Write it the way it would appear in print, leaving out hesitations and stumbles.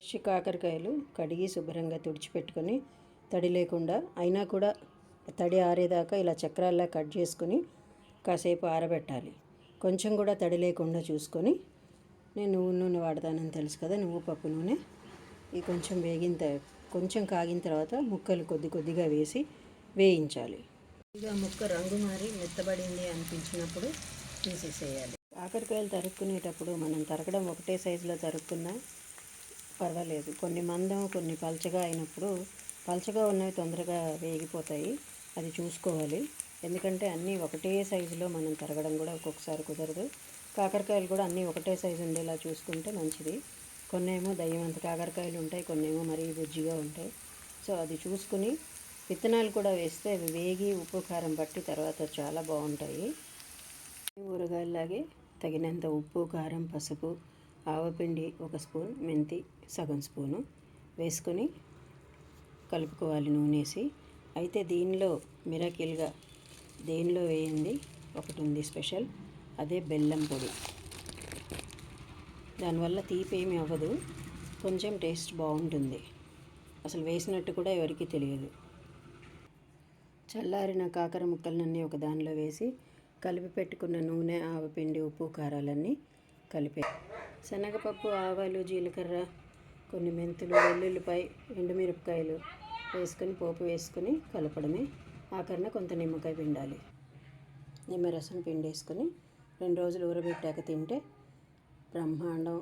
Fresh కాకరకాయలు కడిగి శుభ్రంగా తుడిచిపెట్టుకొని తడి లేకుండా అయినా కూడా తడి ఆరేదాకా ఇలా చక్రాల్లా కట్ చేసుకొని కాసేపు ఆరబెట్టాలి. కొంచెం కూడా తడి లేకుండా చూసుకొని, నేను నువ్వు నూనె వాడతానని తెలుసు కదా, నువ్వు పప్పు నూనె ఈ కొంచెం కాగిన తర్వాత ముక్కలు కొద్ది కొద్దిగా వేసి వేయించాలి. ఇక ముక్క రంగు మారి మెత్తబడింది అనిపించినప్పుడు తీసేసేయాలి. కాకరకాయలు తరుక్కునేటప్పుడు మనం తరగడం ఒకటే సైజులో తరుక్కున్నా పర్వాలేదు. కొన్ని మందం కొన్ని పలచగా అయినప్పుడు పలచగా ఉన్నవి తొందరగా వేగిపోతాయి, అది చూసుకోవాలి. ఎందుకంటే అన్నీ ఒకటే సైజులో మనం తరగడం కూడా ఒక్కొక్కసారి కుదరదు. కాకరకాయలు కూడా అన్నీ ఒకటే సైజు ఉండేలా చూసుకుంటే మంచిది. కొన్నేమో దయ్యమంత కాకరకాయలు ఉంటాయి, కొన్నేమో మరీ బుజ్జిగా ఉంటాయి. సో అది చూసుకుని విత్తనాలు కూడా వేస్తే అవి వేగి ఉప్పు కారం పట్టి తర్వాత చాలా బాగుంటాయి. ఊరగాయలాగే తగినంత ఉప్పు, కారం, పసుపు, ఆవపిండి 1 స్పూన్, మెంతి సగం స్పూను వేసుకొని కలుపుకోవాలి నూనెసి. అయితే దీనిలో మిరాకిల్గా దేనిలో వేయింది ఒకటి ఉంది స్పెషల్, అదే బెల్లం పొడి. దానివల్ల తీపి ఏమీ అవ్వదు, కొంచెం టేస్ట్ బాగుంటుంది. అసలు వేసినట్టు కూడా ఎవరికీ తెలియదు. చల్లారిన కాకర ముక్కలన్నీ ఒక దానిలో వేసి కలిపి పెట్టుకున్న నూనె, ఆవపిండి, ఉప్పు, కారాలన్నీ కలిపే శనగపప్పు, ఆవాలు, జీలకర్ర, కొన్ని మెంతులు, వెల్లుల్లిపాయ, ఎండుమిరపకాయలు వేసుకొని పోపు వేసుకొని కలపడమే. ఆఖరణ కొంత నిమ్మకాయ పిండాలి. నిమ్మరసం పిండేసుకొని 2 రోజులు ఊరబెట్టాక తింటే బ్రహ్మాండం.